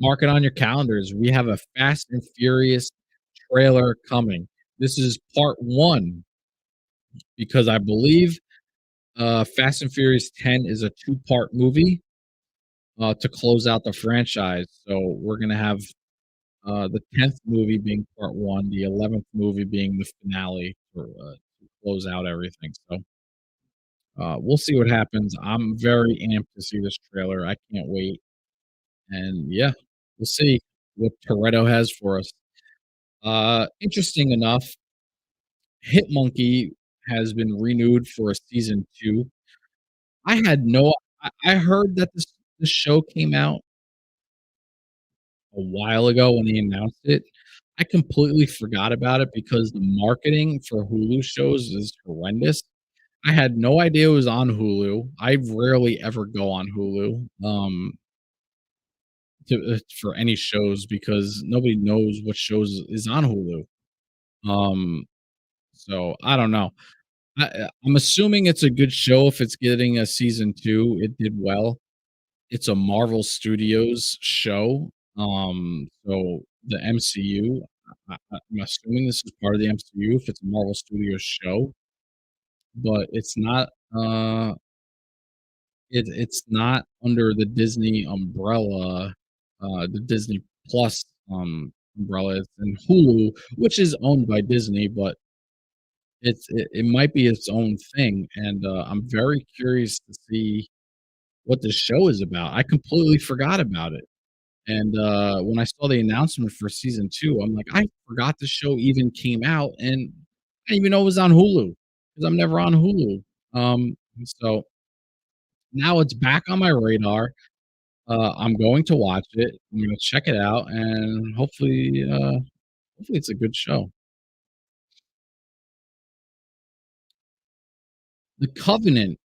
mark it on your calendars. We have a Fast and Furious trailer coming. This is part one because I believe Fast and Furious 10 is a two-part movie to close out the franchise. So we're gonna have the 10th movie being part one, the 11th movie being the finale to close out everything. So we'll see what happens. I'm very amped to see this trailer. I can't wait. And yeah, we'll see what Toretto has for us. Interesting enough, Hitmonkey has been renewed for a season two. I had no, I heard that this show came out a while ago when they announced it. I completely forgot about it because the marketing for Hulu shows is horrendous. I had no idea it was on Hulu. I rarely ever go on Hulu for any shows because nobody knows what shows is on Hulu. Um, so I don't know. I'm assuming it's a good show if it's getting a season two. It did well. It's a Marvel Studios show. So the MCU. I'm assuming this is part of the MCU if it's a Marvel Studios show, but it's not. It's not under the Disney umbrella, the Disney Plus umbrella. It's in Hulu, which is owned by Disney, but it might be its own thing. And I'm very curious to see what the show is about. I completely forgot about it. And when I saw the announcement for season two, I'm like, I forgot the show even came out, and I didn't even know it was on Hulu because I'm never on Hulu. So now it's back on my radar. I'm going to watch it. I'm gonna check it out, and hopefully it's a good show. The Covenant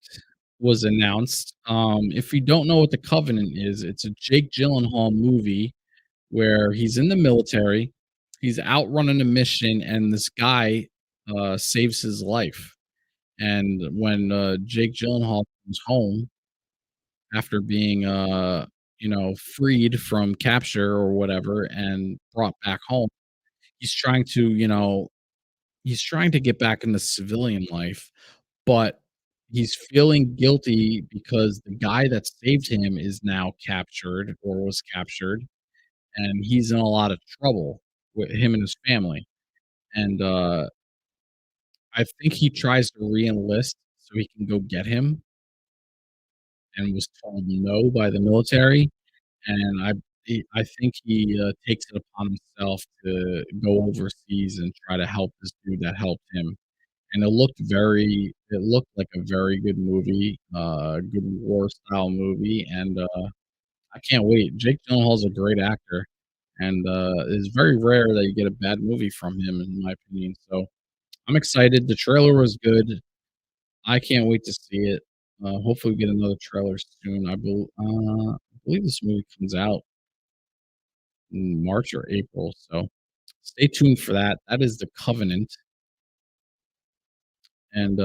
was announced. If you don't know what The Covenant is, it's a Jake Gyllenhaal movie where he's in the military, he's out running a mission, and this guy saves his life. And when Jake Gyllenhaal comes home after being freed from capture or whatever and brought back home, he's trying to he's trying to get back into civilian life, but he's feeling guilty because the guy that saved him is now captured or was captured, and he's in a lot of trouble with him and his family. And I think he tries to re-enlist so he can go get him, and was told no by the military. And I think he takes it upon himself to go overseas and try to help this dude that helped him. And it looked like a very good movie, good war style movie, and I can't wait. Jake Gyllenhaal's a great actor, and it's very rare that you get a bad movie from him, in my opinion. So I'm excited. The trailer was good. I can't wait to see it. Hopefully, we get another trailer soon. I believe this movie comes out in March or April, so stay tuned for that. That is The Covenant, and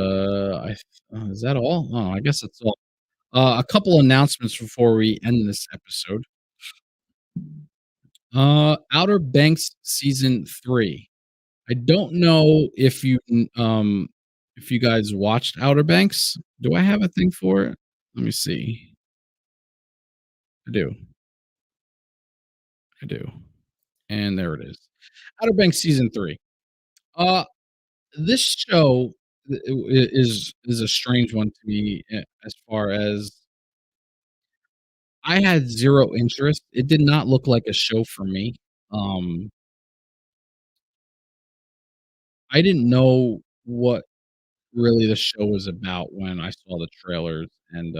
is that all? Oh, I guess that's all. A couple announcements before we end this episode. Outer Banks season 3. I don't know if you guys watched Outer Banks. Do I have a thing for it? Let me see. I do. I do. And there it is. Outer Banks season 3. Uh this show is a strange one to me as far as I had 0 interest. It did not look like a show for me. Um I didn't know what really the show was about when I saw the trailers, and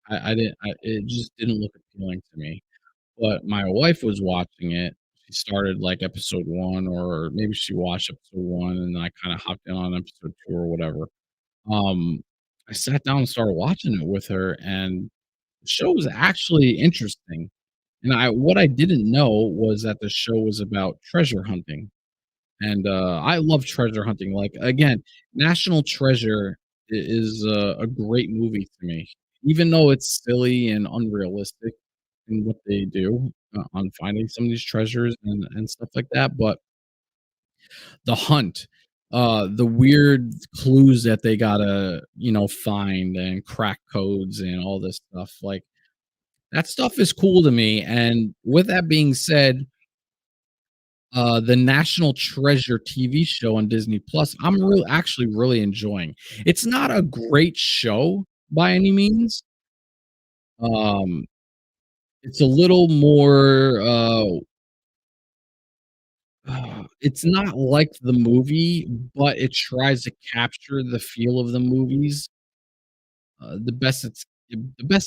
I didn't. It just didn't look appealing to me. But my wife was watching it. She started like episode 1, or maybe she watched episode 1, and I kind of hopped in on episode 2 or whatever. Um, I sat down and started watching it with her, and the show was actually interesting. And what I didn't know was that the show was about treasure hunting. And I love treasure hunting. Like again, National Treasure is a great movie to me, even though it's silly and unrealistic in what they do on finding some of these treasures and stuff like that. But the hunt, the weird clues that they gotta find and crack codes and all this stuff, like that stuff is cool to me. And with that being said, the National Treasure TV show on Disney Plus, I'm actually really enjoying. It's not a great show by any means. Um, it's a little more. It's not like the movie, but it tries to capture the feel of the movies the best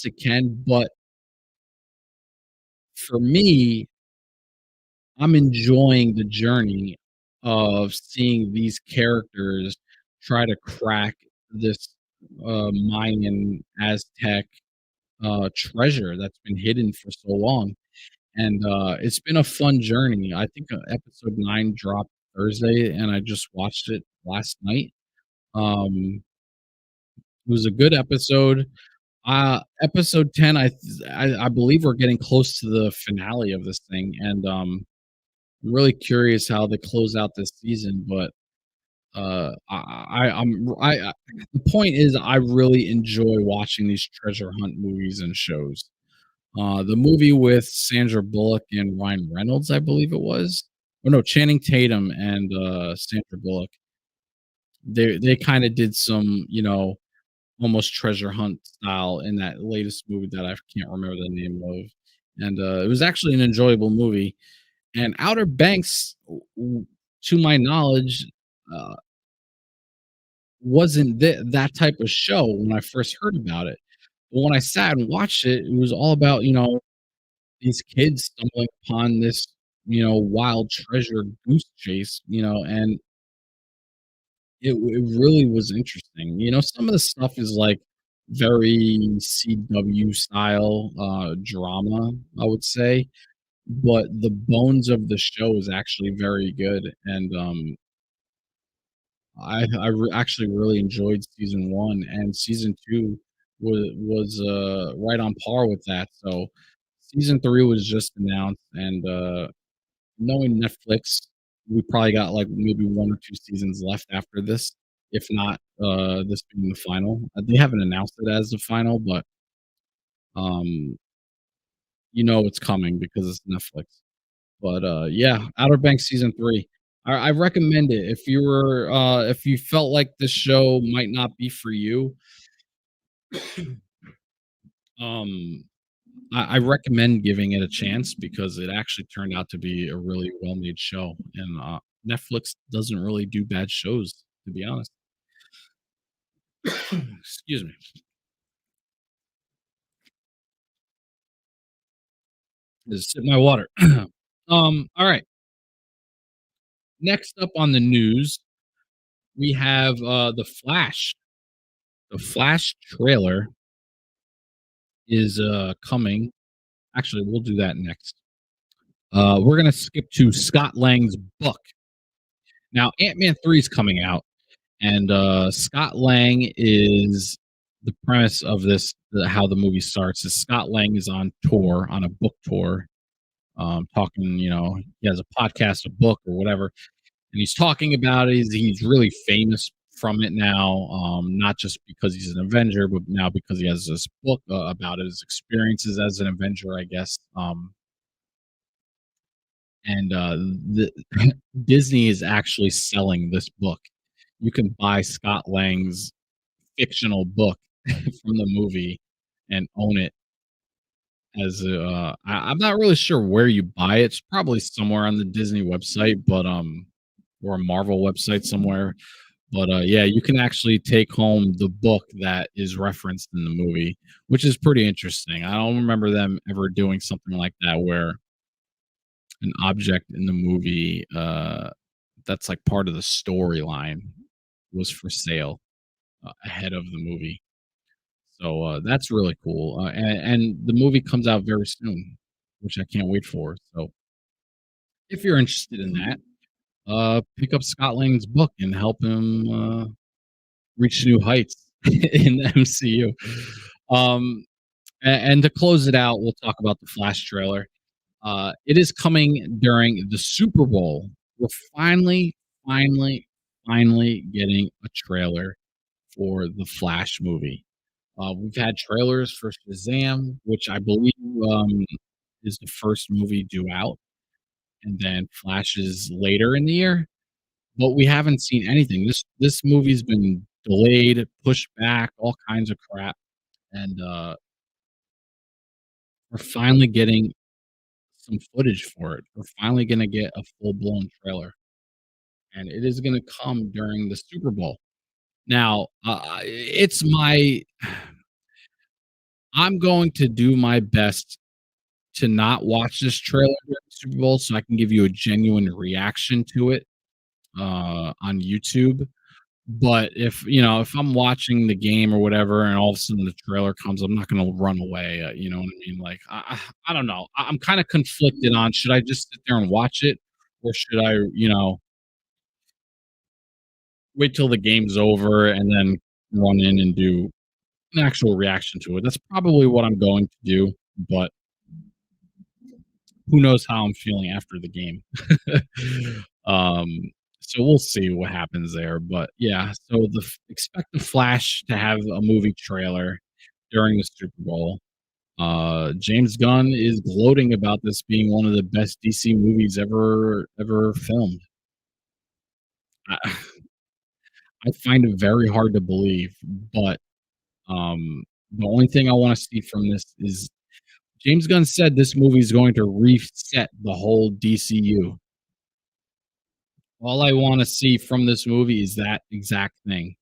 it can. But for me, I'm enjoying the journey of seeing these characters try to crack this, Mayan, Aztec, treasure that's been hidden for so long, and, it's been a fun journey. I think, episode 9 dropped Thursday, and I just watched it last night. It was a good episode. Episode 10, I believe we're getting close to the finale of this thing, and, I'm really curious how they close out this season, but the point is I really enjoy watching these treasure hunt movies and shows. The movie with Sandra Bullock and Ryan Reynolds, I believe it was. Oh no, Channing Tatum and Sandra Bullock. They kind of did some, almost treasure hunt style in that latest movie that I can't remember the name of. And it was actually an enjoyable movie. And Outer Banks, to my knowledge, uh, wasn't that type of show when I first heard about it. But when I sat and watched it, it was all about, these kids stumbling upon this, wild treasure goose chase, and it really was interesting. Some of the stuff is like very CW style drama, I would say, but the bones of the show is actually very good. And actually really enjoyed season 1, and season 2 was right on par with that. So season 3 was just announced, and knowing Netflix, we probably got like maybe 1 or 2 seasons left after this, if not this being the final. They haven't announced it as the final, but um, it's coming because it's Netflix. But yeah, Outer Banks season 3. I recommend it if you felt like this show might not be for you. Um, I recommend giving it a chance because it actually turned out to be a really well-made show, and, Netflix doesn't really do bad shows, to be honest. Excuse me. Just sip my water. Alright, next up on the news, we have, The Flash. The Flash trailer is, coming. Actually, we'll do that next. We're gonna skip to Scott Lang's book. Now, Ant-Man 3 is coming out, and Scott Lang is the premise of this. How the movie starts is Scott Lang is on tour, on a book tour, talking. He has a podcast, a book, or whatever, and he's talking about it. He's really famous from it now, not just because he's an Avenger, but now because he has this book about his experiences as an Avenger, I guess. And the Disney is actually selling this book. You can buy Scott Lang's fictional book from the movie and own it as I'm not really sure where you buy it. It's probably somewhere on the Disney website, but or a Marvel website somewhere. But yeah, you can actually take home the book that is referenced in the movie, which is pretty interesting. I don't remember them ever doing something like that where an object in the movie that's like part of the storyline was for sale ahead of the movie. So that's really cool. And the movie comes out very soon, which I can't wait for. So if you're interested in that, pick up Scott Lang's book and help him reach new heights in the MCU. And to close it out, we'll talk about the Flash trailer. It is coming during the Super Bowl. We're finally getting a trailer for the Flash movie. We've had trailers for Shazam, which I believe is the first movie due out, and then Flash is later in the year. But we haven't seen anything. This movie's been delayed, pushed back, all kinds of crap, and we're finally getting some footage for it. We're finally gonna get a full blown trailer, and it is gonna come during the Super Bowl. Now, it's my I'm going to do my best to not watch this trailer during the Super Bowl so I can give you a genuine reaction to it on YouTube. But if I'm watching the game or whatever, and all of a sudden the trailer comes, I'm not gonna run away. You know what I mean? Like I don't know. I'm kind of conflicted on should I just sit there and watch it, or should I wait till the game's over and then run in and do an actual reaction to it. That's probably what I'm going to do, but who knows how I'm feeling after the game. um, so we'll see what happens there. But yeah, so expect the Flash to have a movie trailer during the Super Bowl. James Gunn is gloating about this being one of the best DC movies ever filmed. I, I find it very hard to believe, but the only thing I want to see from this is James Gunn said this movie is going to reset the whole DCU. All I want to see from this movie is that exact thing.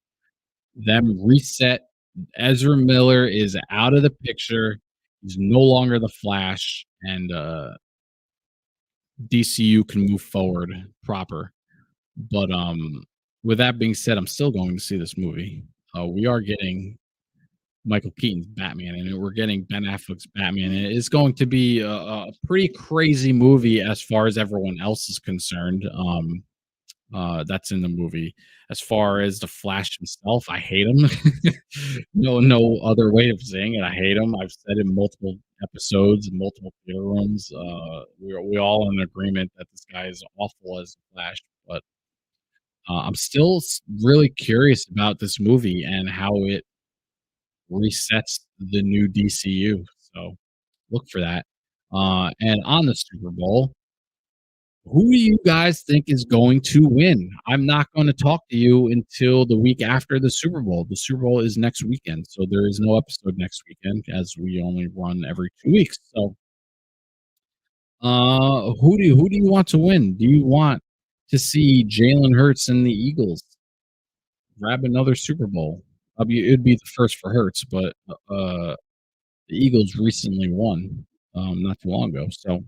Them reset. Ezra Miller is out of the picture. He's no longer the Flash, and DCU can move forward proper. But with that being said, I'm still going to see this movie. We are getting Michael Keaton's Batman in it. We're getting Ben Affleck's Batman in it. It's going to be a pretty crazy movie as far as everyone else is concerned. That's in the movie. As far as the Flash himself, I hate him. No other way of saying it. I hate him. I've said in multiple episodes, in multiple theater rooms. We all in agreement that this guy is awful as the Flash. But I'm still really curious about this movie and how it resets the new DCU. So look for that. And on the Super Bowl, Who do you guys think is going to win? I'm not going to talk to you until the week after the Super Bowl. The Super Bowl is next weekend, so there is no episode next weekend as we only run every 2 weeks. So, who do you want to win? Do you want to see Jalen Hurts and the Eagles grab another Super Bowl? It'd be the first for Hurts, but the Eagles recently won not too long ago. So,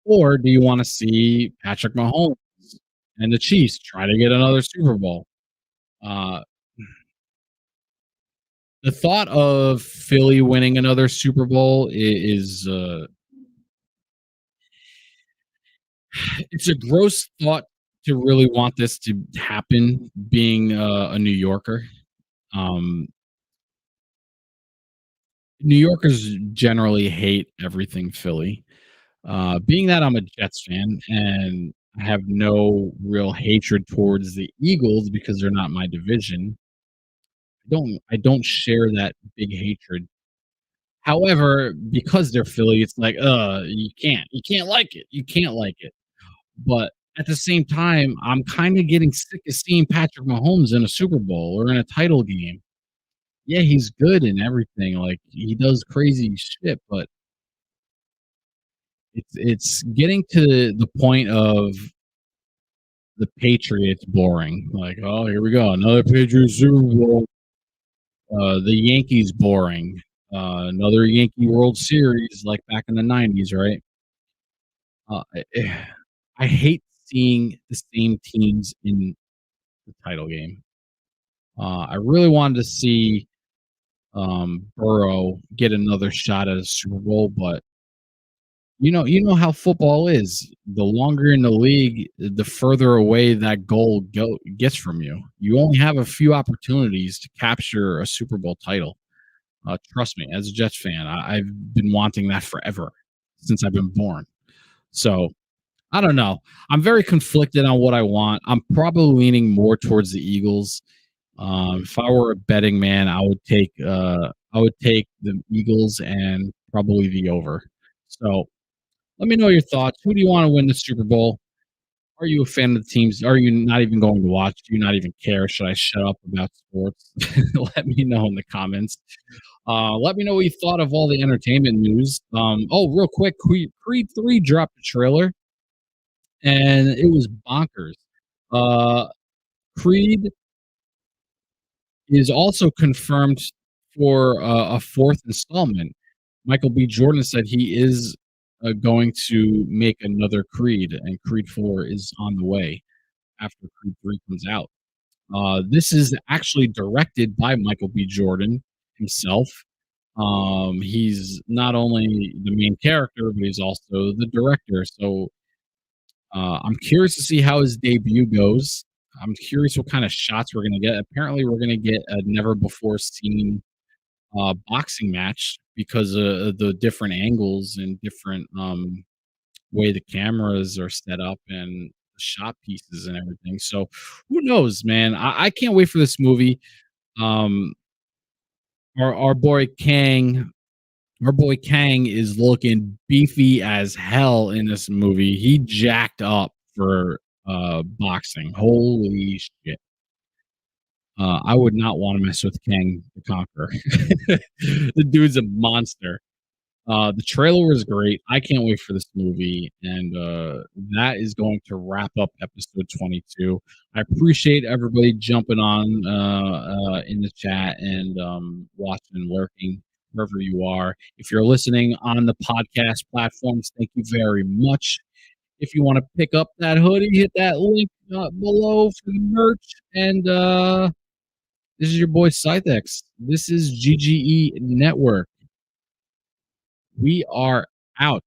or do you want to see Patrick Mahomes and the Chiefs try to get another Super Bowl? Uh, the thought of Philly winning another Super Bowl is it's a gross thought to really want this to happen. Being a New Yorker, um, New Yorkers generally hate everything Philly. Being that I'm a Jets fan and I have no real hatred towards the Eagles because they're not my division, I don't share that big hatred. However, because they're Philly, it's like, you can't like it. You can't like it. But at the same time, I'm kind of getting sick of seeing Patrick Mahomes in a Super Bowl or in a title game. Yeah, he's good and everything. Like he does crazy shit, but it's getting to the point of the Patriots boring. Like, oh, here we go, another Patriots Super Bowl. The Yankees boring. Another Yankee World Series like back in the '90s, right? Uh, I, I hate seeing the same teams in the title game. I really wanted to see Burrow get another shot at a Super Bowl, but you know how football is. The longer in the league, the further away that gets from you. You only have a few opportunities to capture a Super Bowl title. Trust me, as a Jets fan, I've been wanting that forever since I've been born. So I don't know. I'm very conflicted on what I want. I'm probably leaning more towards the Eagles. If I were a betting man, I would take the Eagles and probably the over. So let me know your thoughts. Who do you want to win the Super Bowl? Are you a fan of the teams? Are you not even going to watch? Do you not even care? Should I shut up about sports? Let me know in the comments. Let me know what you thought of all the entertainment news. Real quick, Creed 3 dropped a trailer, and it was bonkers. Uh, Creed is also confirmed for a fourth installment. Michael B. Jordan said he is going to make another Creed, and Creed 4 is on the way after Creed 3 comes out. This is actually directed by Michael B. Jordan himself. He's not only the main character, but he's also the director. So I'm curious to see how his debut goes. I'm curious what kind of shots we're going to get. Apparently, we're going to get a never before seen boxing match because of the different angles and different way the cameras are set up and the shot pieces and everything. So who knows, man? I can't wait for this movie. Um, our boy Kang, our boy Kang is looking beefy as hell in this movie. He jacked up for boxing. Holy shit. I would not want to mess with Kang the Conqueror. The dude's a monster. The trailer was great. I can't wait for this movie, and that is going to wrap up episode 22. I appreciate everybody jumping on in the chat and watching, lurking wherever you are. If you're listening on the podcast platforms, thank you very much. If you want to pick up that hoodie, hit that link below for the merch. And this is your boy ScytheX. This is GGE Network. We are out.